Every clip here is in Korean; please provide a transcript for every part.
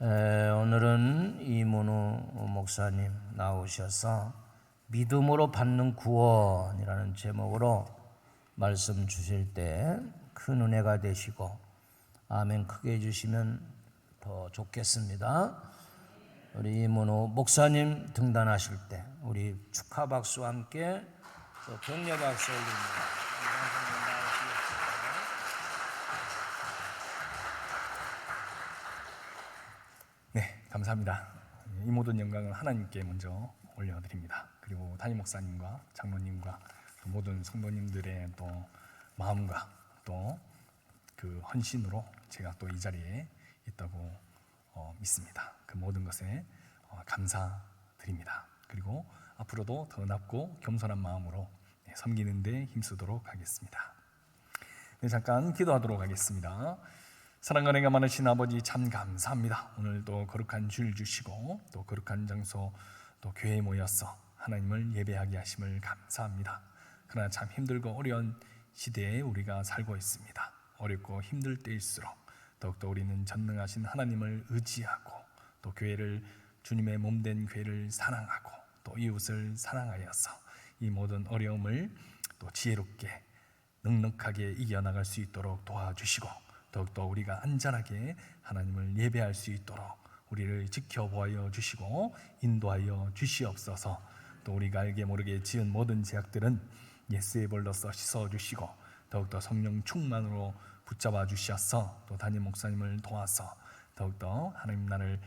오늘은 이문우 목사님 나오셔서 믿음으로 받는 구원이라는 제목으로 말씀 주실 때 큰 은혜가 되시고 아멘 크게 해주시면 더 좋겠습니다. 우리 이문우 목사님 등단하실 때 우리 축하 박수와 함께 또 격려 박수 올립니다. 네, 감사합니다. 이 모든 영광을 하나님께 먼저 올려드립니다. 그리고 담임 목사님과 장로님과 또 모든 성도님들의 또 마음과 또 그 헌신으로 제가 또 이 자리에 있다고 믿습니다. 그 모든 것에 감사드립니다. 그리고 앞으로도 더 낮고 겸손한 마음으로 섬기는 데 힘쓰도록 하겠습니다. 네, 잠깐 기도하도록 하겠습니다. 사랑과 은혜가 많으신 아버지 참 감사합니다. 오늘도 거룩한 주일 주시고 또 거룩한 장소 또 교회에 모여서 하나님을 예배하게 하심을 감사합니다. 그러나 참 힘들고 어려운 시대에 우리가 살고 있습니다. 어렵고 힘들 때일수록 더욱더 우리는 전능하신 하나님을 의지하고 또 교회를 주님의 몸된 교회를 사랑하고 또 이웃을 사랑하여서 이 모든 어려움을 또 지혜롭게 넉넉하게 이겨나갈 수 있도록 도와주시고 더욱더 우리가 안전하게 하나님을 예배할 수 있도록 우리를 지켜보아 주시고 인도하여 주시옵소서. 또 우리가 알게 모르게 지은 모든 죄악들은 예수의 볼로써 씻어주시고 더욱더 성령 충만으로 붙잡아 주셔서 또 담임 목사님을 도와서 더욱더 하나님 나라를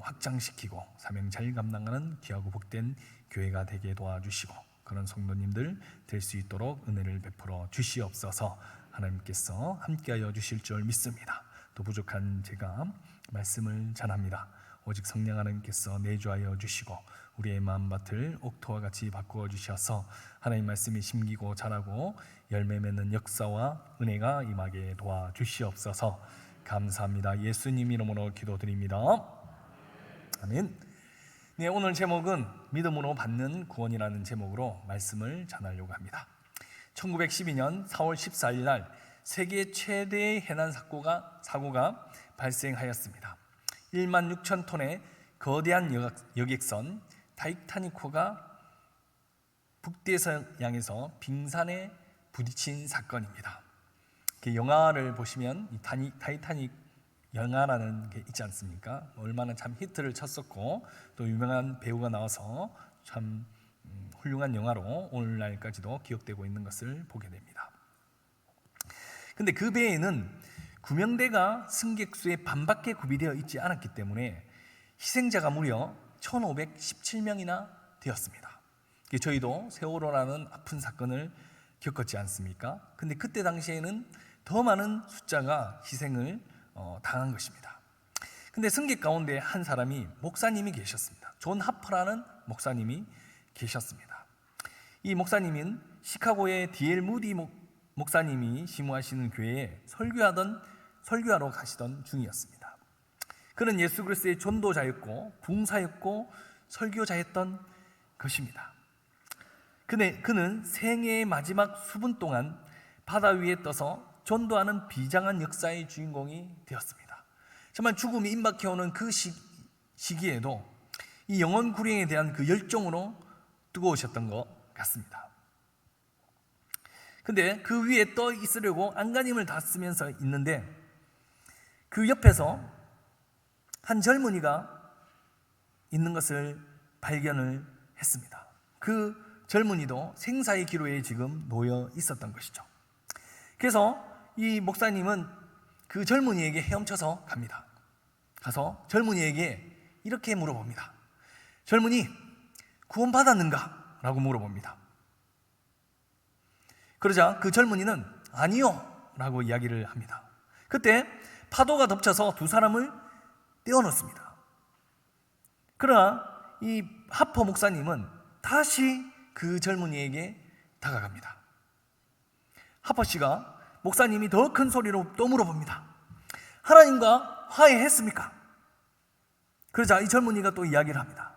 확장시키고 사명 잘 감당하는 귀하고 복된 교회가 되게 도와주시고 그런 성도님들 될 수 있도록 은혜를 베풀어 주시옵소서. 하나님께서 함께하여 주실 줄 믿습니다. 또 부족한 제가 말씀을 전합니다. 오직 성령 하나님께서 내주하여 주시고 우리의 마음밭을 옥토와 같이 바꾸어 주셔서 하나님 말씀이 심기고 자라고 열매 맺는 역사와 은혜가 임하게 도와주시옵소서. 감사합니다. 예수님 이름으로 기도드립니다. 아멘. 네, 오늘 제목은 믿음으로 받는 구원이라는 제목으로 말씀을 전하려고 합니다. 1912년 4월 14일 날 세계 최대의 해난 사고가 발생하였습니다. 1만 6천 톤의 거대한 여객선 타이타닉호가 북대서양에서 빙산에 부딪힌 사건입니다. 영화를 보시면 이 타이타닉 영화라는 게 있지 않습니까? 얼마나 참 히트를 쳤었고 또 유명한 배우가 나와서 참 훌륭한 영화로 오늘날까지도 기억되고 있는 것을 보게 됩니다. 근데 그 배에는 구명대가 승객 수의 반밖에 구비되어 있지 않았기 때문에 희생자가 무려 1517명이나 되었습니다. 저희도 세월호라는 아픈 사건을 겪었지 않습니까? 근데 그때 당시에는 더 많은 숫자가 희생을 당한 것입니다. 근데 승객 가운데 한 사람이 목사님이 계셨습니다. 존 하퍼라는 목사님이 계셨습니다. 이 목사님은 시카고의 D.L. 무디 목사님이 심우하시는 교회에 설교하러 가시던 중이었습니다. 그는 예수 그리스도의 전도자였고 봉사였고 설교자였던 것입니다. 그는 생애의 마지막 수분 동안 바다 위에 떠서 전도하는 비장한 역사의 주인공이 되었습니다. 정말 죽음이 임박해오는 그 시기에도 이 영혼 구령에 대한 그 열정으로 뜨거우셨던 것 같습니다. 근데 그 위에 떠 있으려고 안간힘을 다 쓰면서 있는데 그 옆에서 한 젊은이가 있는 것을 발견을 했습니다. 그 젊은이도 생사의 기로에 지금 놓여 있었던 것이죠. 그래서 이 목사님은 그 젊은이에게 헤엄쳐서 갑니다. 가서 젊은이에게 이렇게 물어봅니다. 젊은이, 구원받았는가? 라고 물어봅니다. 그러자 그 젊은이는 아니요 라고 이야기를 합니다. 그때 파도가 덮쳐서 두 사람을 떼어놓습니다. 그러나 이 하퍼 목사님은 다시 그 젊은이에게 다가갑니다. 하퍼 씨가 목사님이 더 큰 소리로 또 물어봅니다. 하나님과 화해했습니까? 그러자 이 젊은이가 또 이야기를 합니다.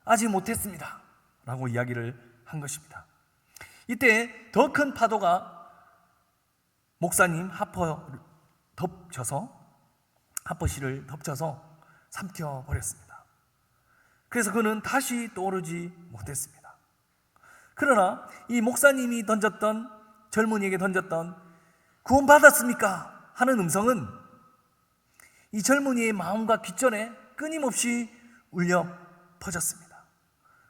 아직 못했습니다 라고 이야기를 한 것입니다. 이때 더 큰 파도가 목사님 하퍼 씨를 덮쳐서 삼켜버렸습니다. 그래서 그는 다시 떠오르지 못했습니다. 그러나 이 목사님이 젊은이에게 던졌던 구원받았습니까? 하는 음성은 이 젊은이의 마음과 귓전에 끊임없이 울려 퍼졌습니다.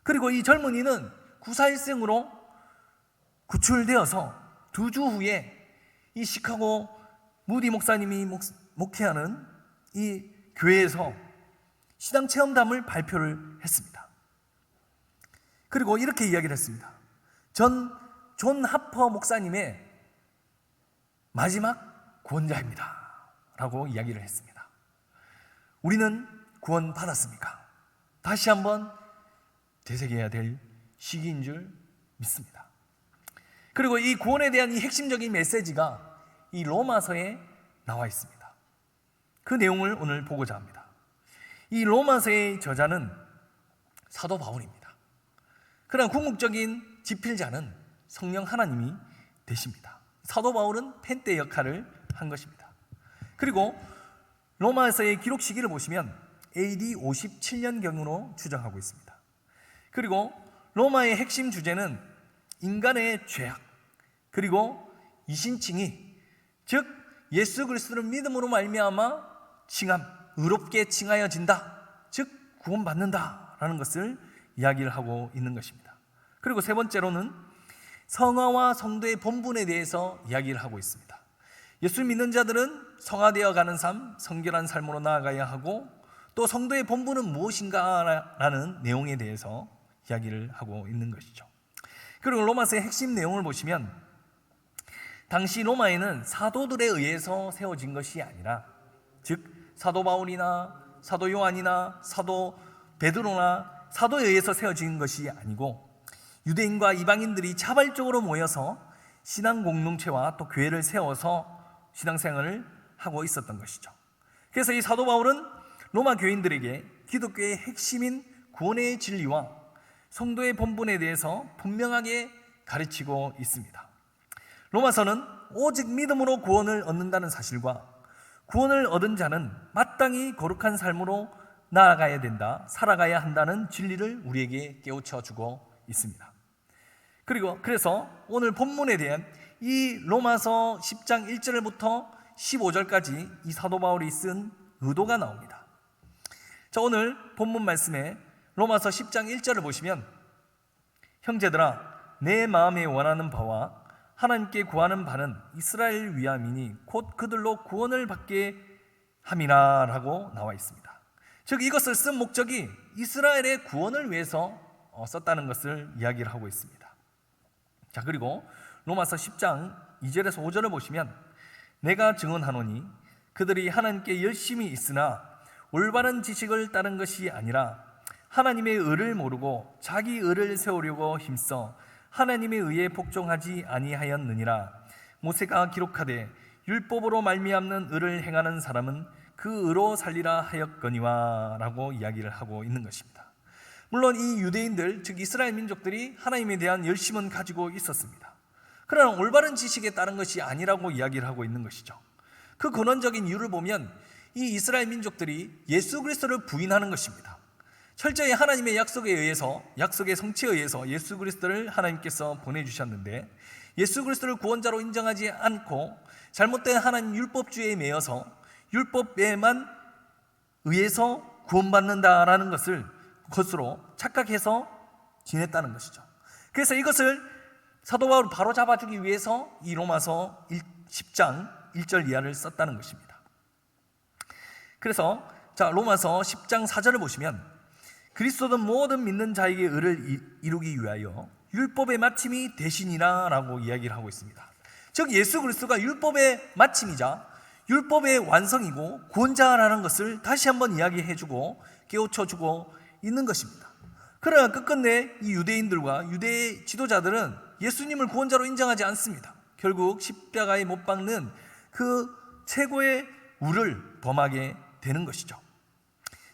그리고 이 젊은이는 구사일생으로 구출되어서 2주 후에 이 시카고 무디 목사님이 목회하는 이 교회에서 신앙체험담을 발표를 했습니다. 그리고 이렇게 이야기를 했습니다. 존 하퍼 목사님의 마지막 구원자입니다 라고 이야기를 했습니다. 우리는 구원 받았습니까? 다시 한번 되새겨야 될 시기인 줄 믿습니다. 그리고 이 구원에 대한 이 핵심적인 메시지가 이 로마서에 나와 있습니다. 그 내용을 오늘 보고자 합니다. 이 로마서의 저자는 사도 바울입니다. 그러나 궁극적인 지필자는 성령 하나님이 되십니다. 사도 바울은 펜대 역할을 한 것입니다. 그리고 로마서의 기록 시기를 보시면 AD 57년경으로 추정하고 있습니다. 그리고 로마의 핵심 주제는 인간의 죄악, 그리고 이신칭의, 즉 예수 그리스도를 믿음으로 말미암아 의롭게 칭하여진다, 즉 구원받는다라는 것을 이야기를 하고 있는 것입니다. 그리고 세 번째로는 성화와 성도의 본분에 대해서 이야기를 하고 있습니다. 예수 믿는 자들은 성화되어 가는 삶, 성결한 삶으로 나아가야 하고, 또 성도의 본분은 무엇인가라는 내용에 대해서 이야기를 하고 있는 것이죠. 그리고 로마서의 핵심 내용을 보시면 당시 로마에는 사도들에 의해서 세워진 것이 아니라, 즉 사도 바울이나 사도 요한이나 사도 베드로나 사도에 의해서 세워진 것이 아니고 유대인과 이방인들이 자발적으로 모여서 신앙 공동체와 또 교회를 세워서 신앙생활을 하고 있었던 것이죠. 그래서 이 사도 바울은 로마 교인들에게 기독교의 핵심인 구원의 진리와 성도의 본분에 대해서 분명하게 가르치고 있습니다. 로마서는 오직 믿음으로 구원을 얻는다는 사실과 구원을 얻은 자는 마땅히 거룩한 삶으로 나아가야 된다, 살아가야 한다는 진리를 우리에게 깨우쳐주고 있습니다. 그래서 오늘 본문에 대한 이 로마서 10장 1절부터 15절까지 이 사도 바울이 쓴 의도가 나옵니다. 자, 오늘 본문 말씀에 로마서 10장 1절을 보시면, 형제들아 내 마음에 원하는 바와 하나님께 구하는 바는 이스라엘 위함이니 곧 그들로 구원을 받게 함이라 라고 나와 있습니다. 즉 이것을 쓴 목적이 이스라엘의 구원을 위해서 썼다는 것을 이야기를 하고 있습니다. 자, 그리고 로마서 10장 2절에서 5절을 보시면, 내가 증언하노니 그들이 하나님께 열심히 있으나 올바른 지식을 따른 것이 아니라 하나님의 의를 모르고 자기 의를 세우려고 힘써 하나님의 의에 복종하지 아니하였느니라. 모세가 기록하되 율법으로 말미암는 의를 행하는 사람은 그 의로 살리라 하였거니와 라고 이야기를 하고 있는 것입니다. 물론 이 유대인들, 즉 이스라엘 민족들이 하나님에 대한 열심은 가지고 있었습니다. 그러나 올바른 지식에 따른 것이 아니라고 이야기를 하고 있는 것이죠. 그 근원적인 이유를 보면 이 이스라엘 민족들이 예수 그리스도를 부인하는 것입니다. 철저히 하나님의 약속에 의해서, 약속의 성취에 의해서 예수 그리스도를 하나님께서 보내주셨는데, 예수 그리스도를 구원자로 인정하지 않고 잘못된 하나님 율법주의에 매여서 율법에만 의해서 구원받는다라는 것으로 착각해서 지냈다는 것이죠. 그래서 이것을 사도 바울을 바로 잡아주기 위해서 이 로마서 10장 1절 이하를 썼다는 것입니다. 그래서 로마서 10장 4절을 보시면, 그리스도는 모든 믿는 자에게 의를 이루기 위하여 율법의 마침이 되시니라 라고 이야기를 하고 있습니다. 즉 예수 그리스도가 율법의 마침이자 율법의 완성이고 구원자라는 것을 다시 한번 이야기해주고 깨우쳐주고 있는 것입니다. 그러나 끝끝내 이 유대인들과 유대의 지도자들은 예수님을 구원자로 인정하지 않습니다. 결국 십자가에 못 박는 그 최고의 우를 범하게 되는 것이죠.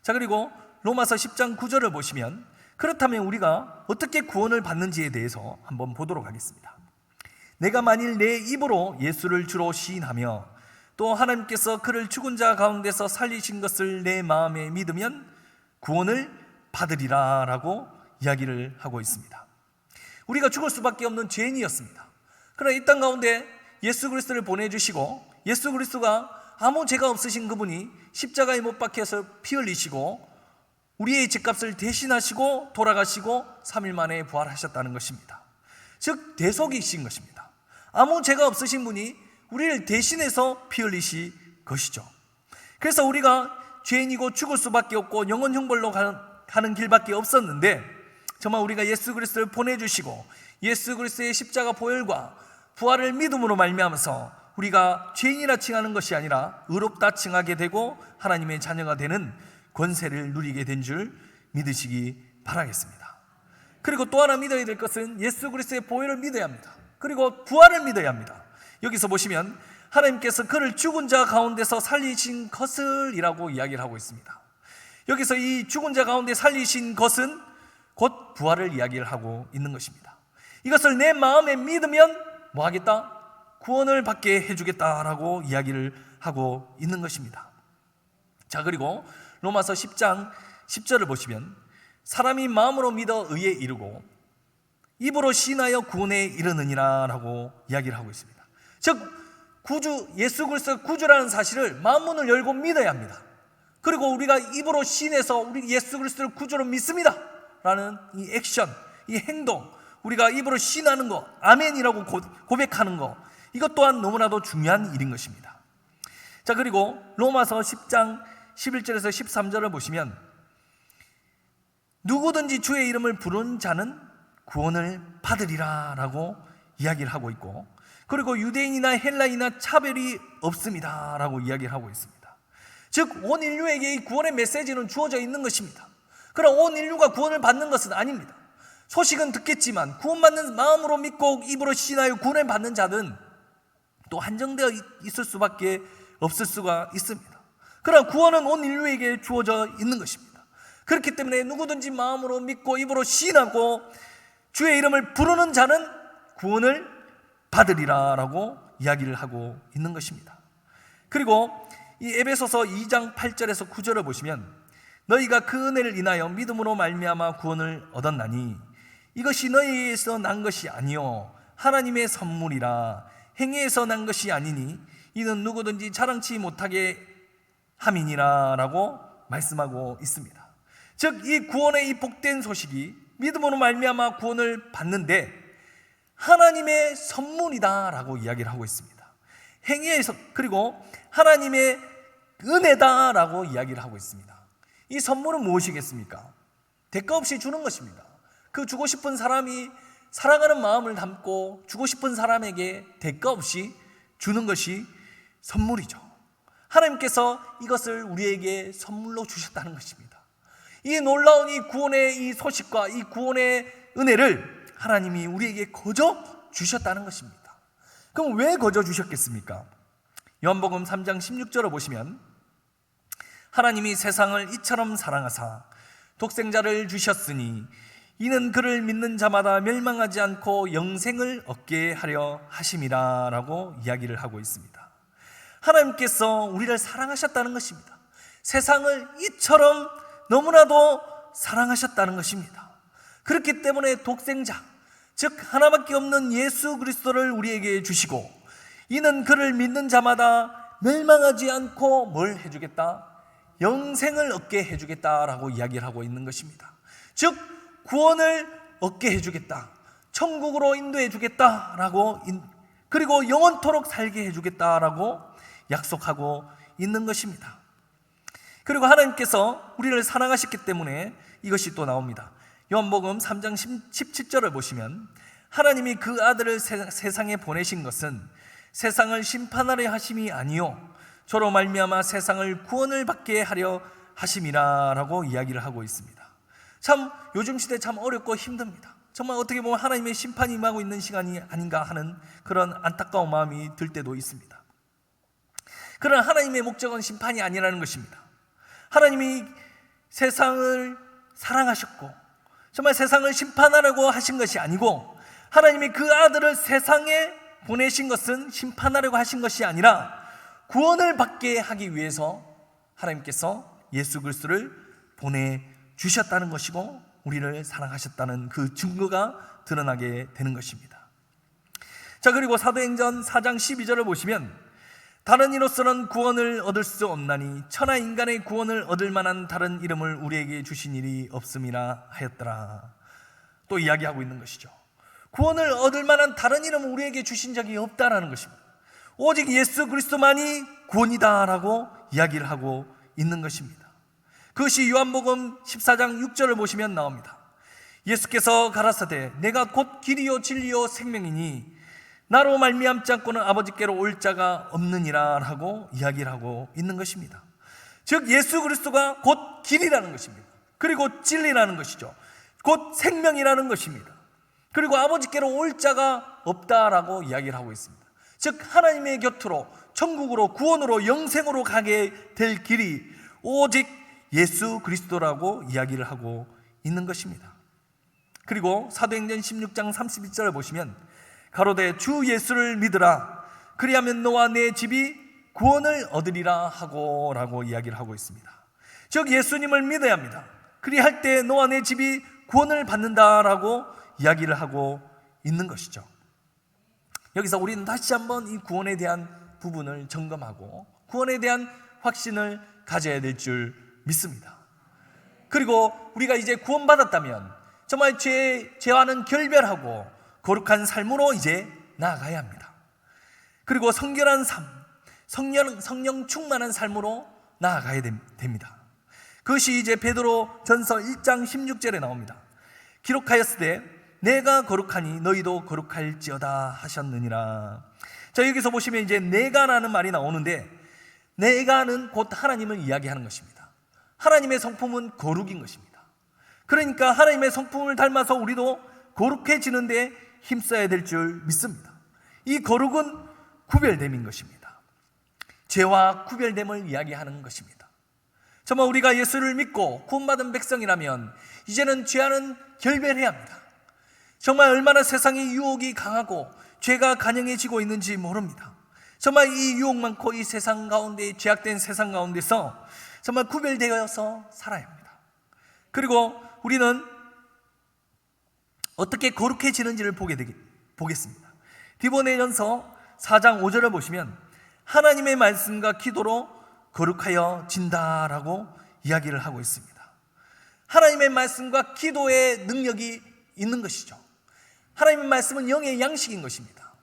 자, 그리고 로마서 10장 9절을 보시면, 그렇다면 우리가 어떻게 구원을 받는지에 대해서 한번 보도록 하겠습니다. 내가 만일 내 입으로 예수를 주로 시인하며 또 하나님께서 그를 죽은 자 가운데서 살리신 것을 내 마음에 믿으면 구원을 받으리라 라고 이야기를 하고 있습니다. 우리가 죽을 수밖에 없는 죄인이었습니다. 그러나 이 땅 가운데 예수 그리스도를 보내주시고 예수 그리스도가 아무 죄가 없으신 그분이 십자가에 못 박혀서 피 흘리시고 우리의 죄값을 대신하시고 돌아가시고 3일 만에 부활하셨다는 것입니다. 즉 대속이신 것입니다. 아무 죄가 없으신 분이 우리를 대신해서 피 흘리신 것이죠. 그래서 우리가 죄인이고 죽을 수밖에 없고 영원 형벌로 가는 길밖에 없었는데 정말 우리가 예수 그리스도를 보내주시고 예수 그리스도의 십자가 보혈과 부활을 믿음으로 말미암아서 우리가 죄인이라 칭하는 것이 아니라 의롭다 칭하게 되고 하나님의 자녀가 되는 권세를 누리게 된 줄 믿으시기 바라겠습니다. 그리고 또 하나 믿어야 될 것은 예수 그리스도의 보혈을 믿어야 합니다. 그리고 부활을 믿어야 합니다. 여기서 보시면 하나님께서 그를 죽은 자 가운데서 살리신 것을 이라고 이야기를 하고 있습니다. 여기서 이 죽은 자 가운데 살리신 것은 곧 부활을 이야기를 하고 있는 것입니다. 이것을 내 마음에 믿으면 뭐 하겠다? 구원을 받게 해주겠다라고 이야기를 하고 있는 것입니다. 자, 그리고 로마서 10장 10절을 보시면 사람이 마음으로 믿어 의에 이르고 입으로 시인하여 구원에 이르느니라 라고 이야기를 하고 있습니다. 즉 구주, 예수 그리스도가 구주라는 사실을 마음문을 열고 믿어야 합니다. 그리고 우리가 입으로 시인해서 우리 예수 그리스도를 구주로 믿습니다 라는 이 액션, 이 행동, 우리가 입으로 시인하는 거, 아멘이라고 고백하는 거, 이것 또한 너무나도 중요한 일인 것입니다. 자, 그리고 로마서 10장 11절에서 13절을 보시면 누구든지 주의 이름을 부르는 자는 구원을 받으리라 라고 이야기를 하고 있고, 그리고 유대인이나 헬라인이나 차별이 없습니다 라고 이야기를 하고 있습니다. 즉 온 인류에게 이 구원의 메시지는 주어져 있는 것입니다. 그러나 온 인류가 구원을 받는 것은 아닙니다. 소식은 듣겠지만 구원받는 마음으로 믿고 입으로 시인하여 구원을 받는 자는 또 한정되어 있을 수밖에 없을 수가 있습니다. 그러나 구원은 온 인류에게 주어져 있는 것입니다. 그렇기 때문에 누구든지 마음으로 믿고 입으로 시인하고 주의 이름을 부르는 자는 구원을 받으리라 라고 이야기를 하고 있는 것입니다. 그리고 이 에베소서 2장 8절에서 9절을 보시면 너희가 그 은혜를 인하여 믿음으로 말미암아 구원을 얻었나니 이것이 너희에게서 난 것이 아니요 하나님의 선물이라 행위에서 난 것이 아니니 이는 누구든지 자랑치 못하게 함이니라 라고 말씀하고 있습니다. 즉 이 구원의 이 복된 소식이 믿음으로 말미암아 구원을 받는데 하나님의 선물이다 라고 이야기를 하고 있습니다. 행위에서, 그리고 하나님의 은혜다 라고 이야기를 하고 있습니다. 이 선물은 무엇이겠습니까? 대가 없이 주는 것입니다. 그 주고 싶은 사람이 사랑하는 마음을 담고 주고 싶은 사람에게 대가 없이 주는 것이 선물이죠. 하나님께서 이것을 우리에게 선물로 주셨다는 것입니다. 이 놀라운 이 구원의 이 소식과 이 구원의 은혜를 하나님이 우리에게 거저 주셨다는 것입니다. 그럼 왜 거저 주셨겠습니까? 요한복음 3장 16절을 보시면 하나님이 세상을 이처럼 사랑하사 독생자를 주셨으니 이는 그를 믿는 자마다 멸망하지 않고 영생을 얻게 하려 하심이라 라고 이야기를 하고 있습니다. 하나님께서 우리를 사랑하셨다는 것입니다. 세상을 이처럼 너무나도 사랑하셨다는 것입니다. 그렇기 때문에 독생자, 즉 하나밖에 없는 예수 그리스도를 우리에게 주시고 이는 그를 믿는 자마다 멸망하지 않고 뭘 해주겠다? 영생을 얻게 해주겠다라고 이야기를 하고 있는 것입니다. 즉 구원을 얻게 해주겠다, 천국으로 인도해 주겠다라고, 그리고 영원토록 살게 해주겠다라고 약속하고 있는 것입니다. 그리고 하나님께서 우리를 사랑하셨기 때문에 이것이 또 나옵니다. 요한복음 3장 17절을 보시면 하나님이 그 아들을 세상에 보내신 것은 세상을 심판하려 하심이 아니요 저로 말미암아 세상을 구원을 받게 하려 하심이라 라고 이야기를 하고 있습니다. 참 요즘 시대 참 어렵고 힘듭니다. 정말 어떻게 보면 하나님의 심판이 임하고 있는 시간이 아닌가 하는 그런 안타까운 마음이 들 때도 있습니다. 그러나 하나님의 목적은 심판이 아니라는 것입니다. 하나님이 세상을 사랑하셨고 정말 세상을 심판하려고 하신 것이 아니고 하나님이 그 아들을 세상에 보내신 것은 심판하려고 하신 것이 아니라 구원을 받게 하기 위해서 하나님께서 예수 그리스도를 보내주셨다는 것이고 우리를 사랑하셨다는 그 증거가 드러나게 되는 것입니다. 자, 그리고 사도행전 4장 12절을 보시면 다른 이로서는 구원을 얻을 수 없나니 천하 인간의 구원을 얻을 만한 다른 이름을 우리에게 주신 일이 없음이라 하였더라. 또 이야기하고 있는 것이죠. 구원을 얻을 만한 다른 이름을 우리에게 주신 적이 없다라는 것입니다. 오직 예수 그리스도만이 구원이다라고 이야기를 하고 있는 것입니다. 그것이 요한복음 14장 6절을 보시면 나옵니다. 예수께서 가라사대 내가 곧 길이요 진리요 생명이니 나로 말미암지 않고는 아버지께로 올 자가 없느니라 라고 이야기를 하고 있는 것입니다. 즉 예수 그리스도가 곧 길이라는 것입니다. 그리고 진리라는 것이죠. 곧 생명이라는 것입니다. 그리고 아버지께로 올 자가 없다라고 이야기를 하고 있습니다. 즉 하나님의 곁으로 천국으로 구원으로 영생으로 가게 될 길이 오직 예수 그리스도라고 이야기를 하고 있는 것입니다. 그리고 사도행전 16장 31절을 보시면 가로되 주 예수를 믿으라 그리하면 너와 내 집이 구원을 얻으리라 하고 라고 이야기를 하고 있습니다. 즉 예수님을 믿어야 합니다. 그리할 때 너와 내 집이 구원을 받는다라고 이야기를 하고 있는 것이죠. 여기서 우리는 다시 한번 이 구원에 대한 부분을 점검하고 구원에 대한 확신을 가져야 될 줄 믿습니다. 그리고 우리가 이제 구원받았다면 정말 죄와는 결별하고 거룩한 삶으로 이제 나아가야 합니다. 그리고 성결한 삶, 성령 충만한 삶으로 나아가야 됩니다. 그것이 이제 베드로 전서 1장 16절에 나옵니다. 기록하였으되 내가 거룩하니 너희도 거룩할지어다 하셨느니라. 자, 여기서 보시면 이제 내가라는 말이 나오는데 내가는 곧 하나님을 이야기하는 것입니다. 하나님의 성품은 거룩인 것입니다. 그러니까 하나님의 성품을 닮아서 우리도 거룩해지는데 힘써야 될 줄 믿습니다. 이 거룩은 구별됨인 것입니다. 죄와 구별됨을 이야기하는 것입니다. 정말 우리가 예수를 믿고 구원받은 백성이라면 이제는 죄와는 결별해야 합니다. 정말 얼마나 세상의 유혹이 강하고 죄가 간영해지고 있는지 모릅니다. 정말 이 유혹 많고 이 세상 가운데 죄악된 세상 가운데서 정말 구별되어서 살아야 합니다. 그리고 우리는 어떻게 거룩해지는지를 보겠습니다. 디모데전서 4장 5절을 보시면 하나님의 말씀과 기도로 거룩하여 진다라고 이야기를 하고 있습니다. 하나님의 말씀과 기도의 능력이 있는 것이죠. 하나님의 말씀은 영의 양식인 것입니다.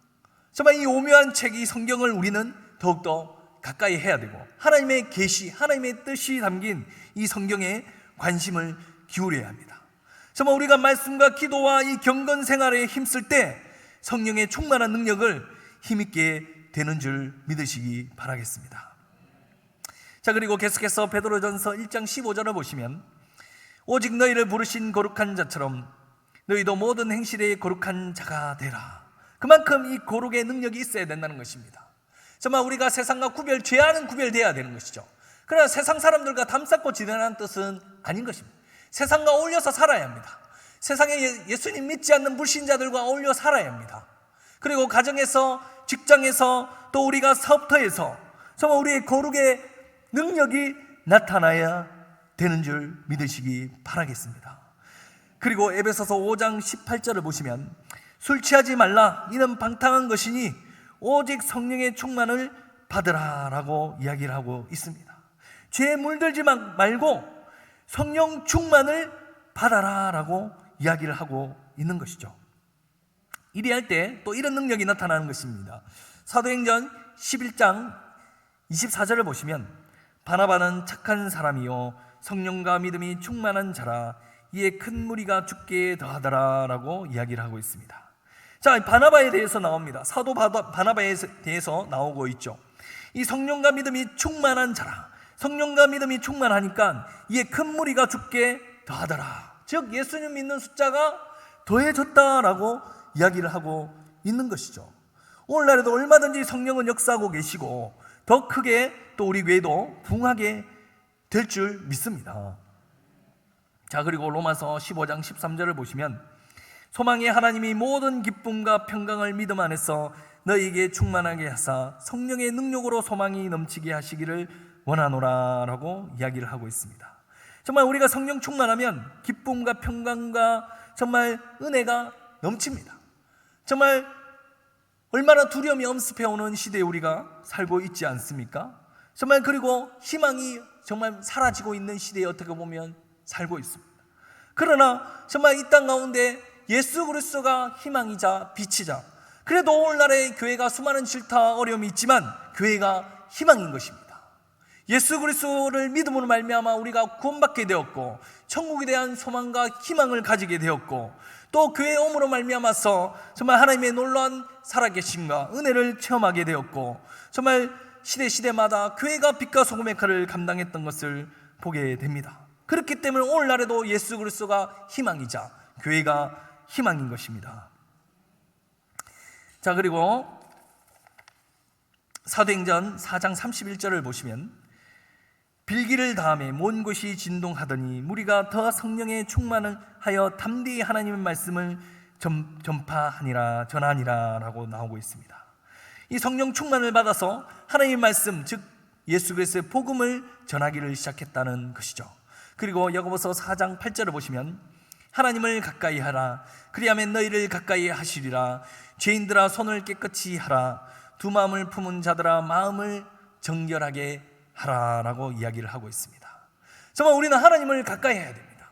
정말 이 오묘한 책, 이 성경을 우리는 더욱더 가까이 해야 되고 하나님의 계시, 하나님의 뜻이 담긴 이 성경에 관심을 기울여야 합니다. 정말 우리가 말씀과 기도와 이 경건 생활에 힘쓸 때 성령의 충만한 능력을 힘있게 되는 줄 믿으시기 바라겠습니다. 자, 그리고 계속해서 베드로전서 1장 15절을 보시면 오직 너희를 부르신 거룩한 자처럼 너희도 모든 행실에 거룩한 자가 되라. 그만큼 이 거룩의 능력이 있어야 된다는 것입니다. 정말 우리가 세상과 죄와는 구별되어야 되는 것이죠. 그러나 세상 사람들과 담쌓고 지내라는 뜻은 아닌 것입니다. 세상과 어울려서 살아야 합니다. 세상에 예수님 믿지 않는 불신자들과 어울려 살아야 합니다. 그리고 가정에서, 직장에서, 또 우리가 사업터에서 정말 우리의 거룩의 능력이 나타나야 되는 줄 믿으시기 바라겠습니다. 그리고 에베소서 5장 18절을 보시면 술 취하지 말라 이는 방탕한 것이니 오직 성령의 충만을 받으라 라고 이야기를 하고 있습니다. 죄에 물들지 말고 성령 충만을 받아라 라고 이야기를 하고 있는 것이죠. 이리할 때 또 이런 능력이 나타나는 것입니다. 사도행전 11장 24절을 보시면 바나바는 착한 사람이요 성령과 믿음이 충만한 자라 이에 큰 무리가 죽게 더하더라 라고 이야기를 하고 있습니다. 자, 바나바에 대해서 나옵니다. 사도 바나바에 대해서 나오고 있죠. 이 성령과 믿음이 충만한 자라, 성령과 믿음이 충만하니까 이에 큰 무리가 죽게 더하더라. 즉 예수님 믿는 숫자가 더해졌다라고 이야기를 하고 있는 것이죠. 오늘날에도 얼마든지 성령은 역사하고 계시고 더 크게 또 우리 교회도 부흥하게 될 줄 믿습니다. 자, 그리고 로마서 15장 13절을 보시면 소망의 하나님이 모든 기쁨과 평강을 믿음 안에서 너희에게 충만하게 하사 성령의 능력으로 소망이 넘치게 하시기를 원하노라 라고 이야기를 하고 있습니다. 정말 우리가 성령 충만하면 기쁨과 평강과 정말 은혜가 넘칩니다. 정말 얼마나 두려움이 엄습해오는 시대에 우리가 살고 있지 않습니까? 정말 그리고 희망이 정말 사라지고 있는 시대에 어떻게 보면 살고 있습니다. 그러나 정말 이 땅 가운데 예수 그리스도가 희망이자 빛이자, 그래도 오늘날의 교회가 수많은 질타 어려움이 있지만 교회가 희망인 것입니다. 예수 그리스도를 믿음으로 말미암아 우리가 구원받게 되었고 천국에 대한 소망과 희망을 가지게 되었고, 또 교회에 오므로 말미암아서 정말 하나님의 놀라운 살아계심과 은혜를 체험하게 되었고, 정말 시대마다 교회가 빛과 소금의 역할을 감당했던 것을 보게 됩니다. 그렇기 때문에 오늘날에도 예수 그리스도가 희망이자 교회가 희망인 것입니다. 자, 그리고 사도행전 4장 31절을 보시면 빌기를 다음에 먼 곳이 진동하더니 무리가 더 성령의 충만을 하여 담대히 하나님의 말씀을 전하니라 라고 나오고 있습니다. 이 성령 충만을 받아서 하나님의 말씀, 즉 예수 그리스도의 복음을 전하기를 시작했다는 것이죠. 그리고 야고보서 4장 8절을 보시면 하나님을 가까이 하라, 그리하면 너희를 가까이 하시리라. 죄인들아 손을 깨끗이 하라, 두 마음을 품은 자들아 마음을 정결하게 하라 라고 이야기를 하고 있습니다. 정말 우리는 하나님을 가까이 해야 됩니다.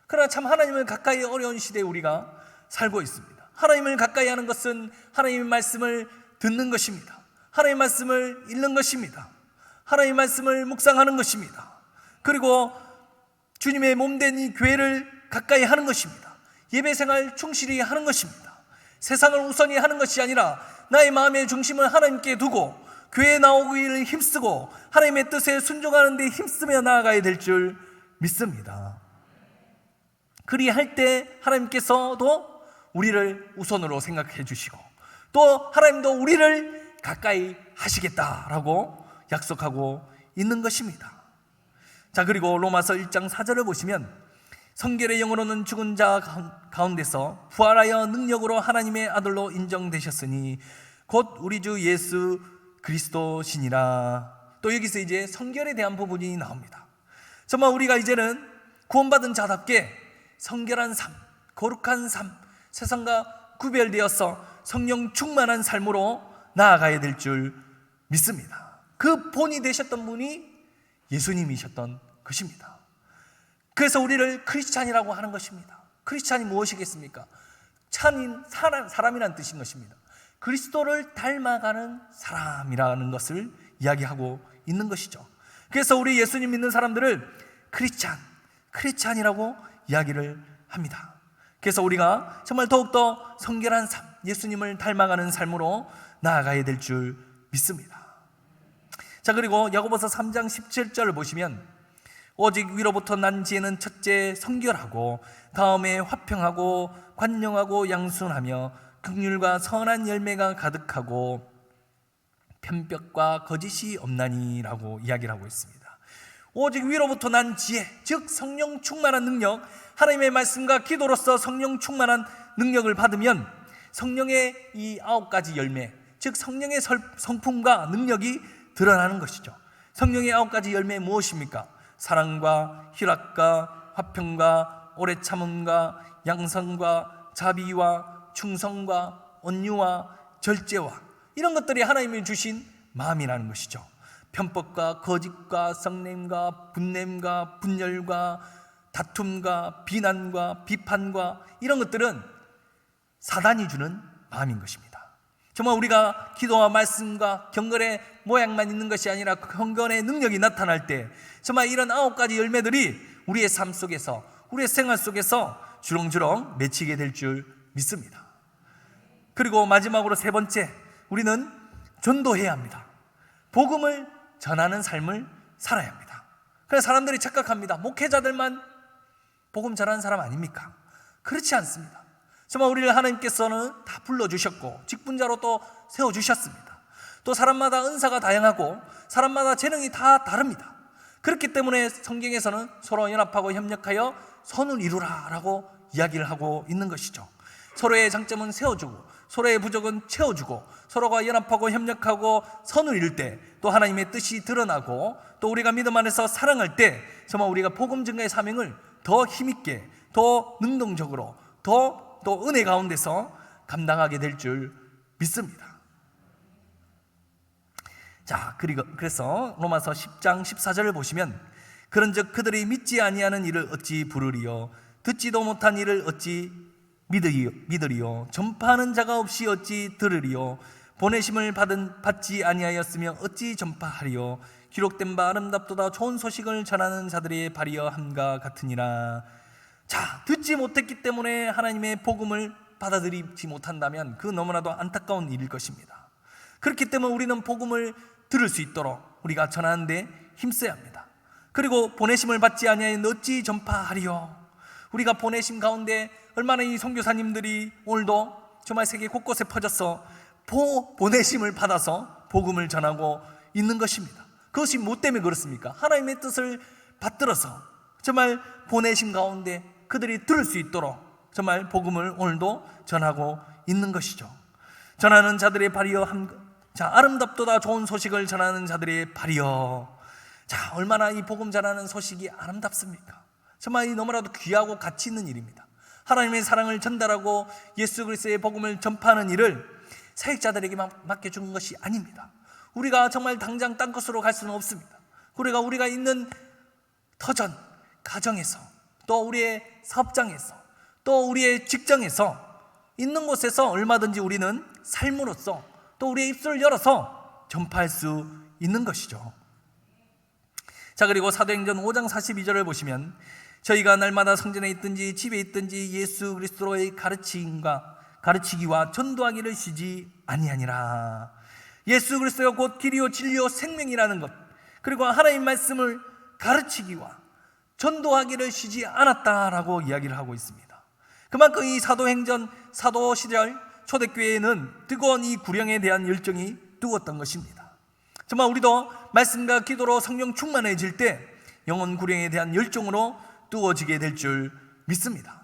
그러나 참 하나님을 가까이 어려운 시대에 우리가 살고 있습니다. 하나님을 가까이 하는 것은 하나님의 말씀을 듣는 것입니다. 하나님의 말씀을 읽는 것입니다. 하나님의 말씀을 묵상하는 것입니다. 그리고 주님의 몸된 이 교회를 가까이 하는 것입니다. 예배생활 충실히 하는 것입니다. 세상을 우선히 하는 것이 아니라 나의 마음의 중심을 하나님께 두고 교회에 나오기를 힘쓰고 하나님의 뜻에 순종하는 데 힘쓰며 나아가야 될 줄 믿습니다. 그리할 때 하나님께서도 우리를 우선으로 생각해 주시고, 또 하나님도 우리를 가까이 하시겠다라고 약속하고 있는 것입니다. 자, 그리고 로마서 1장 4절을 보시면 성결의 영으로는 죽은 자 가운데서 부활하여 능력으로 하나님의 아들로 인정되셨으니 곧 우리 주 예수 그리스도시니라. 또 여기서 이제 성결에 대한 부분이 나옵니다. 정말 우리가 이제는 구원받은 자답게 성결한 삶, 거룩한 삶, 세상과 구별되어서 성령 충만한 삶으로 나아가야 될 줄 믿습니다. 그 본이 되셨던 분이 예수님이셨던 것입니다. 그래서 우리를 크리스찬이라고 하는 것입니다. 크리스찬이 무엇이겠습니까? 찬인 사람이라는 뜻인 것입니다. 그리스도를 닮아가는 사람이라는 것을 이야기하고 있는 것이죠. 그래서 우리 예수님 믿는 사람들을 크리스찬이라고 이야기를 합니다. 그래서 우리가 정말 더욱더 성결한 삶, 예수님을 닮아가는 삶으로 나아가야 될 줄 믿습니다. 자, 그리고 야고보서 3장 17절을 보시면 오직 위로부터 난 지혜는 첫째 성결하고 다음에 화평하고 관용하고 양순하며 긍휼과 선한 열매가 가득하고 편벽과 거짓이 없나니라고 이야기를 하고 있습니다. 오직 위로부터 난 지혜, 즉 성령 충만한 능력, 하나님의 말씀과 기도로서 성령 충만한 능력을 받으면 성령의 이 9가지 열매, 즉 성령의 성품과 능력이 드러나는 것이죠. 성령의 9가지 열매 무엇입니까? 사랑과 희락과 화평과 오래 참음과 양선과 자비와 충성과 온유와 절제와 이런 것들이 하나님이 주신 마음이라는 것이죠. 편법과 거짓과 썩냄과 분냄과 분열과 다툼과 비난과 비판과 이런 것들은 사단이 주는 마음인 것입니다. 정말 우리가 기도와 말씀과 경건의 모양만 있는 것이 아니라 경건의 능력이 나타날 때 정말 이런 9가지 열매들이 우리의 삶 속에서, 우리의 생활 속에서 주렁주렁 맺히게 될 줄 믿습니다. 그리고 마지막으로 세 번째, 우리는 전도해야 합니다. 복음을 전하는 삶을 살아야 합니다. 그래서 사람들이 착각합니다. 목회자들만 복음 전하는 사람 아닙니까? 그렇지 않습니다. 정말 우리를 하나님께서는 다 불러주셨고 직분자로 또 세워주셨습니다. 또 사람마다 은사가 다양하고 사람마다 재능이 다 다릅니다. 그렇기 때문에 성경에서는 서로 연합하고 협력하여 선을 이루라 라고 이야기를 하고 있는 것이죠. 서로의 장점은 세워주고 서로의 부족은 채워주고 서로가 연합하고 협력하고 선을 이룰 때 또 하나님의 뜻이 드러나고 또 우리가 믿음 안에서 사랑할 때 정말 우리가 복음 증거의 사명을 더 힘있게 더 능동적으로 더 또 은혜 가운데서 감당하게 될 줄 믿습니다. 자, 그래서 로마서 10장 14절을 보시면 그런즉 그들이 믿지 아니하는 일을 어찌 부르리요 듣지도 못한 일을 어찌 믿으리요 전파하는 자가 없이 어찌 들으리요 보내심을 받지 아니하였으며 어찌 전파하리요 기록된 바 아름답도다 좋은 소식을 전하는 자들의 발이여 함과 같으니라. 자, 듣지 못했기 때문에 하나님의 복음을 받아들이지 못한다면 그 너무나도 안타까운 일일 것입니다. 그렇기 때문에 우리는 복음을 들을 수 있도록 우리가 전하는데 힘써야 합니다. 그리고 보내심을 받지 아니하여 어찌 전파하리요. 우리가 보내심 가운데 얼마나 이 선교사님들이 오늘도 정말 세계 곳곳에 퍼져서 보내심을 받아서 복음을 전하고 있는 것입니다. 그것이 뭐 때문에 그렇습니까? 하나님의 뜻을 받들어서 정말 보내심 가운데 그들이 들을 수 있도록 정말 복음을 오늘도 전하고 있는 것이죠. 전하는 자들의 발이여 자, 아름답도다 좋은 소식을 전하는 자들의 발이여. 자, 얼마나 이 복음 전하는 소식이 아름답습니까? 정말 이 너무나도 귀하고 가치 있는 일입니다. 하나님의 사랑을 전달하고 예수 그리스도의 복음을 전파하는 일을 사역자들에게 맡겨준 것이 아닙니다. 우리가 정말 당장 딴 곳으로 갈 수는 없습니다. 우리가 있는 터전, 가정에서 또 우리의 사업장에서 또 우리의 직장에서 있는 곳에서 얼마든지 우리는 삶으로써 또 우리의 입술을 열어서 전파할 수 있는 것이죠. 자, 그리고 사도행전 5장 42절을 보시면 저희가 날마다 성전에 있든지 집에 있든지 예수 그리스도의 가르치기와 전도하기를 쉬지 아니하니라. 예수 그리스도가 곧 길이요 진리요 생명이라는 것, 그리고 하나님 말씀을 가르치기와 전도하기를 쉬지 않았다라고 이야기를 하고 있습니다. 그만큼 이 사도행전 사도 시절 초대교회에는 뜨거운 이 구령에 대한 열정이 뜨거웠던 것입니다. 정말 우리도 말씀과 기도로 성령 충만해질 때 영혼 구령에 대한 열정으로 뜨거워지게 될 줄 믿습니다.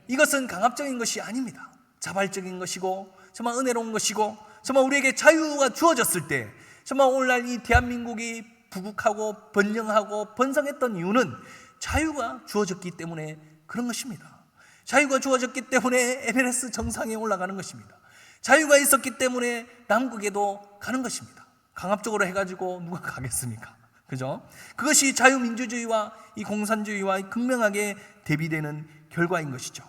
이것은 강압적인 것이 아닙니다. 자발적인 것이고 정말 은혜로운 것이고 정말 우리에게 자유가 주어졌을 때 정말 오늘날 이 대한민국이 부국하고 번영하고 번성했던 이유는 자유가 주어졌기 때문에 그런 것입니다. 자유가 주어졌기 때문에 에베레스트 정상에 올라가는 것입니다. 자유가 있었기 때문에 남극에도 가는 것입니다. 강압적으로 해가지고 누가 가겠습니까? 그죠? 그것이 자유민주주의와 이 공산주의와 극명하게 대비되는 결과인 것이죠.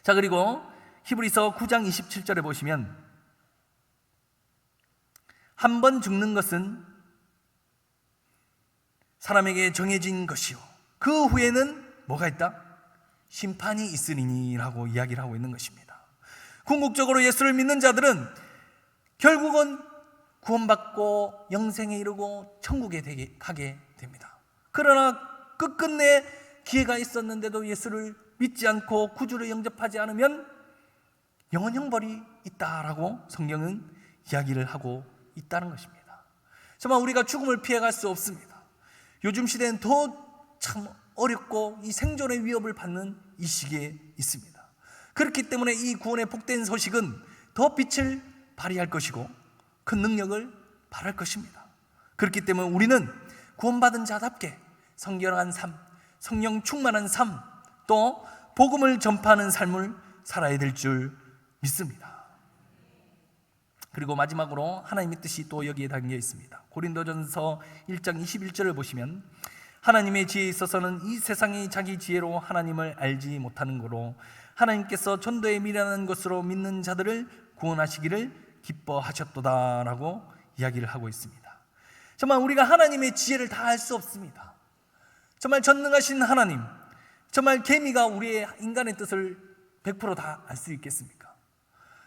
자, 그리고 히브리서 9장 27절에 보시면 한 번 죽는 것은 사람에게 정해진 것이요 그 후에는 뭐가 있다? 심판이 있으리니 라고 이야기를 하고 있는 것입니다. 궁극적으로 예수를 믿는 자들은 결국은 구원받고 영생에 이르고 천국에 가게 됩니다. 그러나 끝끝내 기회가 있었는데도 예수를 믿지 않고 구주를 영접하지 않으면 영원 형벌이 있다라고 성경은 이야기를 하고 있다는 것입니다. 정말 우리가 죽음을 피해갈 수 없습니다. 요즘 시대는 더 참 어렵고 이 생존의 위협을 받는 이 시기에 있습니다. 그렇기 때문에 이 구원의 복된 소식은 더 빛을 발휘할 것이고 큰 능력을 발할 것입니다. 그렇기 때문에 우리는 구원받은 자답게 성결한 삶, 성령 충만한 삶, 또 복음을 전파하는 삶을 살아야 될 줄 믿습니다. 그리고 마지막으로 하나님의 뜻이 또 여기에 담겨 있습니다. 고린도전서 1장 21절을 보시면 하나님의 지혜에 있어서는 이 세상이 자기 지혜로 하나님을 알지 못하는 거로 하나님께서 전도에 미련한 것으로 믿는 자들을 구원하시기를 기뻐하셨도다 라고 이야기를 하고 있습니다. 정말 우리가 하나님의 지혜를 다 알 수 없습니다. 정말 전능하신 하나님, 정말 개미가 우리의 인간의 뜻을 100% 다 알 수 있겠습니까?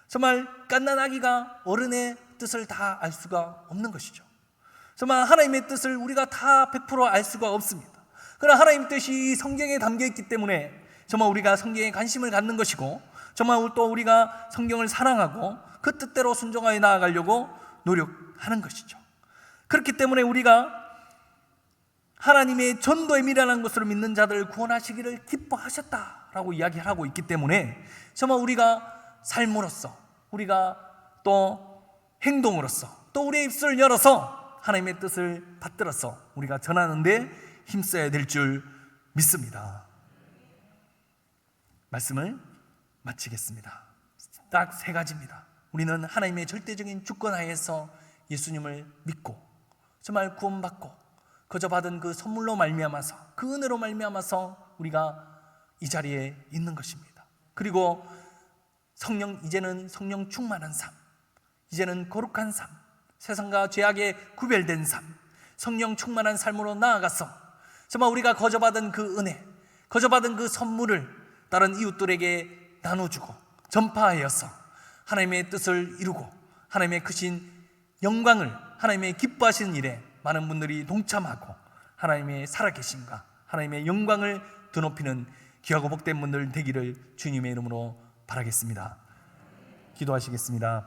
정말 갓난 아기가 어른의 뜻을 다 알 수가 없는 것이죠. 정말 하나님의 뜻을 우리가 다 100% 알 수가 없습니다. 그러나 하나님의 뜻이 성경에 담겨 있기 때문에 정말 우리가 성경에 관심을 갖는 것이고 정말 또 우리가 성경을 사랑하고 그 뜻대로 순종하여 나아가려고 노력하는 것이죠. 그렇기 때문에 우리가 하나님의 전도에 미련한 것으로 믿는 자들을 구원하시기를 기뻐하셨다라고 이야기를 하고 있기 때문에 정말 우리가 삶으로써, 우리가 또 행동으로써, 또 우리의 입술을 열어서 하나님의 뜻을 받들어서 우리가 전하는 데 힘써야 될 줄 믿습니다. 말씀을 마치겠습니다. 딱 세 가지입니다. 우리는 하나님의 절대적인 주권 하에서 예수님을 믿고 정말 구원받고 거저 받은 그 선물로 말미암아서, 그 은혜로 말미암아서 우리가 이 자리에 있는 것입니다. 그리고 이제는 성령 충만한 삶, 이제는 거룩한 삶, 세상과 죄악에 구별된 삶, 성령 충만한 삶으로 나아가서 정말 우리가 거저 받은 그 은혜, 거저 받은 그 선물을 다른 이웃들에게 나눠주고 전파하여서 하나님의 뜻을 이루고 하나님의 크신 영광을, 하나님의 기뻐하시는 일에 많은 분들이 동참하고 하나님의 살아계심과 하나님의 영광을 드높이는 귀하고 복된 분들 되기를 주님의 이름으로 바라겠습니다. 기도하시겠습니다.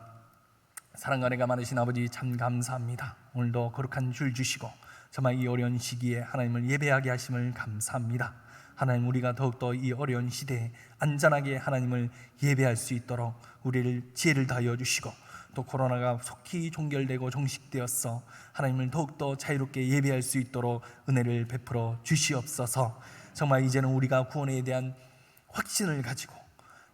사랑과 은혜가 많으신 아버지, 참 감사합니다. 오늘도 거룩한 줄 주시고 정말 이 어려운 시기에 하나님을 예배하게 하심을 감사합니다. 하나님, 우리가 더욱더 이 어려운 시대에 안전하게 하나님을 예배할 수 있도록 우리를 지혜를 다하여 주시고, 또 코로나가 속히 종결되고 종식되었어 하나님을 더욱더 자유롭게 예배할 수 있도록 은혜를 베풀어 주시옵소서. 정말 이제는 우리가 구원에 대한 확신을 가지고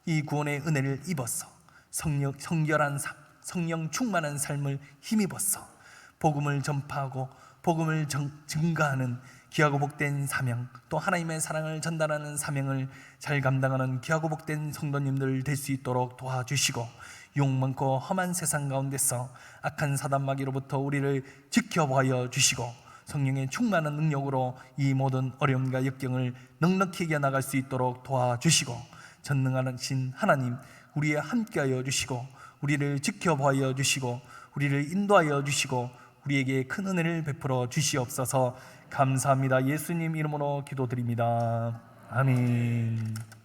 이 구원의 은혜를 입어서 성결한 삶, 성령 충만한 삶을 힘입어서 복음을 전파하고 복음을 증가하는 귀하고 복된 사명, 또 하나님의 사랑을 전달하는 사명을 잘 감당하는 귀하고 복된 성도님들 될 수 있도록 도와주시고, 욕 많고 험한 세상 가운데서 악한 사단 마귀로부터 우리를 지켜보아 주시고, 성령의 충만한 능력으로 이 모든 어려움과 역경을 넉넉히 이겨나갈 수 있도록 도와주시고, 전능하신 하나님 우리에 함께하여 주시고 우리를 지켜보아 주시고 우리를 인도하여 주시고 우리에게 큰 은혜를 베풀어 주시옵소서. 감사합니다. 예수님 이름으로 기도드립니다. 아멘.